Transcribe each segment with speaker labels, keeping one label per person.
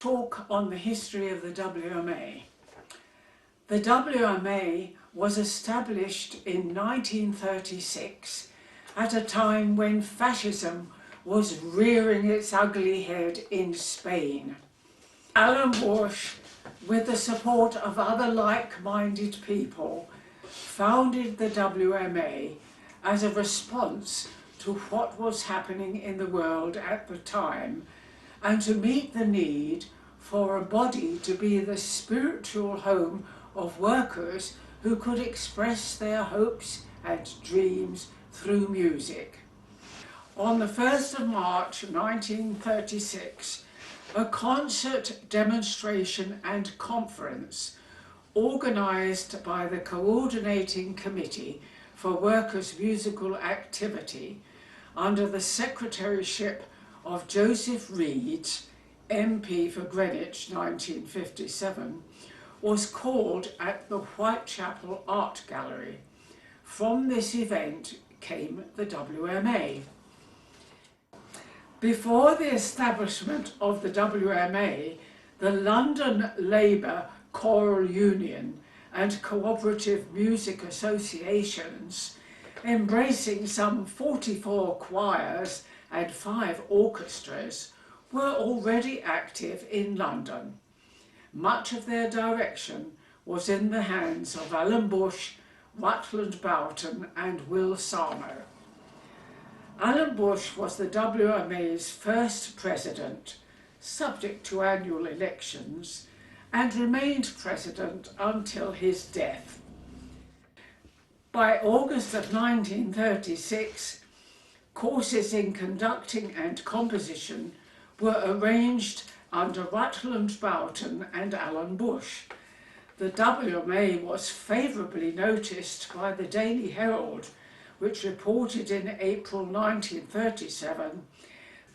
Speaker 1: Talk on the history of the WMA. The WMA was established in 1936 at a time when fascism was rearing its ugly head in Spain. Alan Bush, with the support of other like-minded people, founded the WMA as a response to what was happening in the world at the time, and to meet the need for a body to be the spiritual home of workers who could express their hopes and dreams through music. On the 1st of March 1936, a concert, demonstration and conference organised by the Coordinating Committee for Workers' Musical Activity under the secretaryship of Joseph Reed, MP for Greenwich 1957, was called at the Whitechapel Art Gallery. From this event came the WMA. Before the establishment of the WMA, the London Labour Choral Union and cooperative music associations, embracing some 44 choirs and 5 orchestras, were already active in London. Much of their direction was in the hands of Alan Bush, Rutland Boughton and Will Sarno. Alan Bush was the WMA's first president, subject to annual elections, and remained president until his death. By August of 1936, courses in conducting and composition were arranged under Rutland Boughton and Alan Bush. The WMA was favourably noticed by the Daily Herald, which reported in April 1937,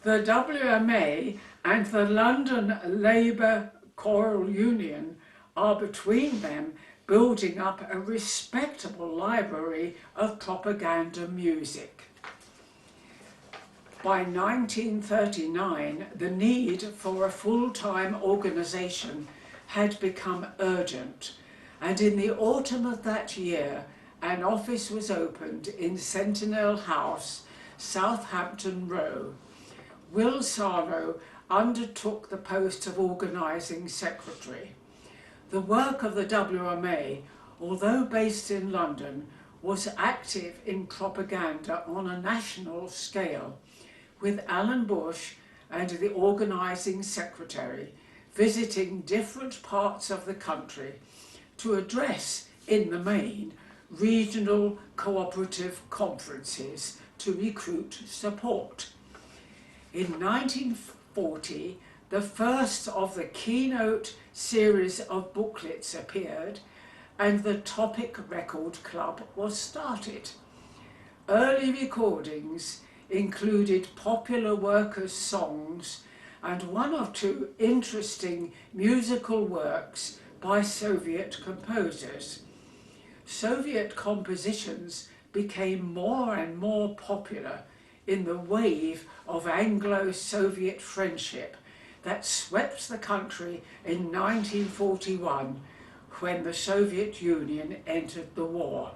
Speaker 1: "The WMA and the London Labour Choral Union are between them building up a respectable library of propaganda music." By 1939, the need for a full-time organisation had become urgent, and in the autumn of that year, an office was opened in Sentinel House, Southampton Row. Will Sarno undertook the post of organising secretary. The work of the WMA, although based in London, was active in propaganda on a national scale, with Alan Bush and the organising secretary visiting different parts of the country to address, in the main, regional cooperative conferences to recruit support. In 1940, the first of the keynote series of booklets appeared, and the Topic Record Club was started. Early recordings included popular workers' songs and 1 or 2 interesting musical works by Soviet composers. Soviet compositions became more and more popular in the wave of Anglo-Soviet friendship that swept the country in 1941 when the Soviet Union entered the war.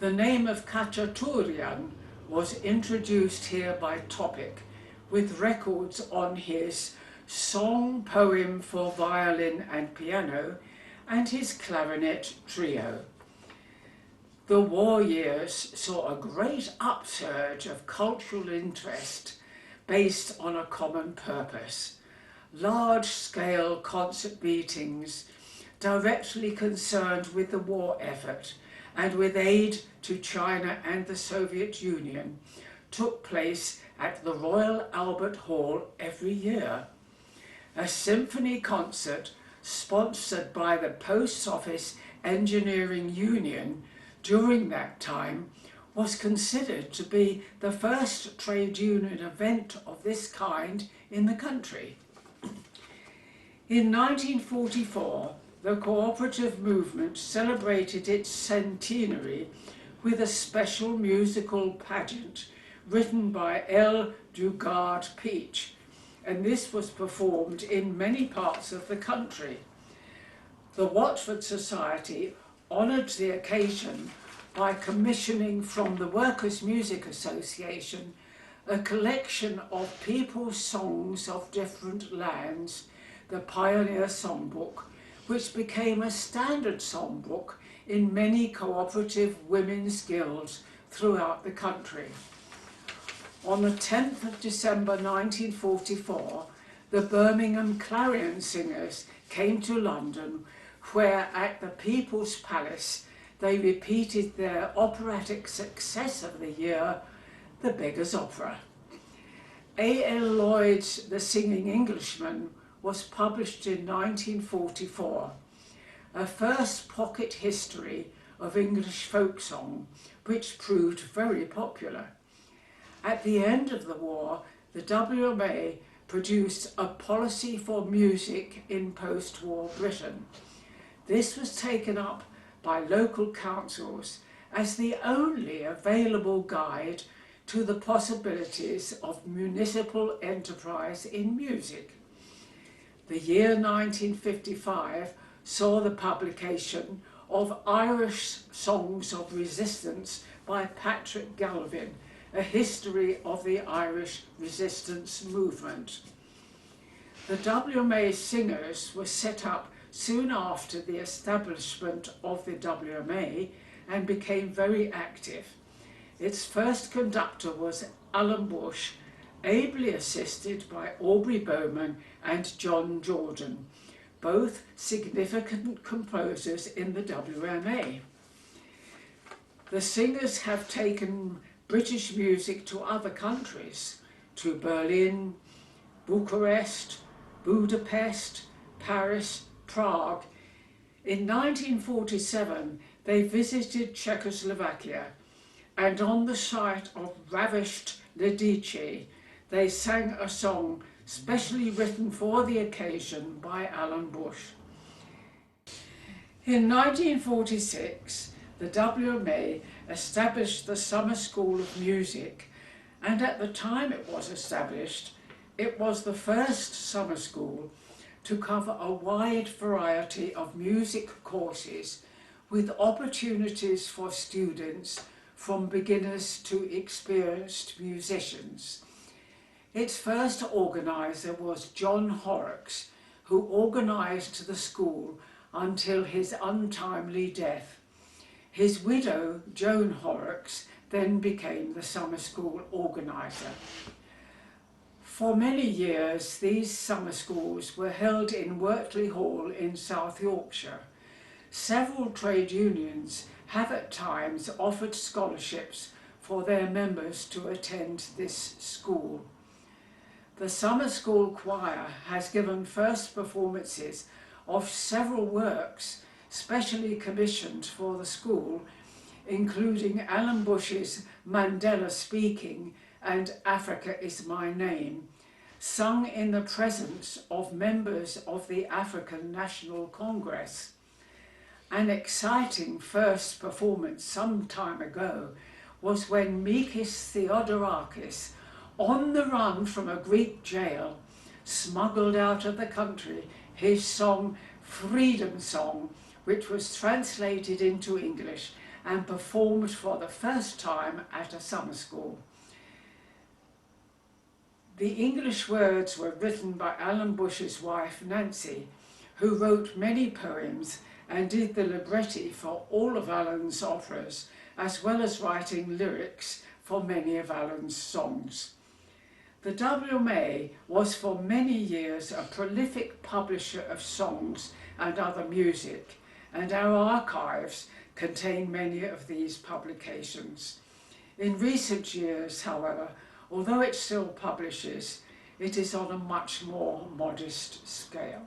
Speaker 1: The name of Khachaturian was introduced here by Topic, with records on his Song Poem for Violin and Piano and his clarinet trio. The war years saw a great upsurge of cultural interest based on a common purpose. Large-scale concert meetings directly concerned with the war effort and with aid to China and the Soviet Union took place at the Royal Albert Hall every year. A symphony concert sponsored by the Post Office Engineering Union during that time was considered to be the first trade union event of this kind in the country. In 1944, the cooperative movement celebrated its centenary with a special musical pageant written by L. Dugard Peach and this was performed in many parts of the country. The Watford Society honoured the occasion by commissioning from the Workers' Music Association a collection of people's songs of different lands, the Pioneer Songbook, which became a standard songbook in many cooperative women's guilds throughout the country. On the 10th of December 1944, the Birmingham Clarion singers came to London, where at the People's Palace they repeated their operatic success of the year, The Beggar's Opera. A.L. Lloyd's The Singing Englishman was published in 1944, a first pocket history of English folk song, which proved very popular. At the end of the war, the WMA produced a policy for music in post-war Britain. This was taken up by local councils as the only available guide to the possibilities of municipal enterprise in music. The year 1955 saw the publication of Irish Songs of Resistance by Patrick Galvin, a history of the Irish resistance movement. The WMA singers were set up soon after the establishment of the WMA and became very active. Its first conductor was Alan Bush, ably assisted by Aubrey Bowman and John Jordan, both significant composers in the WMA. The singers have taken British music to other countries, to Berlin, Bucharest, Budapest, Paris, Prague. In 1947, they visited Czechoslovakia, and on the site of Ravished Lidice, they sang a song specially written for the occasion by Alan Bush. In 1946, the WMA established the Summer School of Music, and at the time it was established, it was the first summer school to cover a wide variety of music courses with opportunities for students from beginners to experienced musicians. Its first organiser was John Horrocks, who organised the school until his untimely death. His widow, Joan Horrocks, then became the summer school organiser. For many years, these summer schools were held in Wortley Hall in South Yorkshire. Several trade unions have at times offered scholarships for their members to attend this school. The summer school choir has given first performances of several works specially commissioned for the school, including Alan Bush's Mandela Speaking and Africa Is My Name, sung in the presence of members of the African National Congress. An exciting first performance some time ago was when Mikis Theodorakis, on the run from a Greek jail, smuggled out of the country his song Freedom Song, which was translated into English and performed for the first time at a summer school. The English words were written by Alan Bush's wife Nancy, who wrote many poems and did the libretti for all of Alan's operas, as well as writing lyrics for many of Alan's songs. The WMA was for many years a prolific publisher of songs and other music, and our archives contain many of these publications. In recent years, however, although it still publishes, it is on a much more modest scale.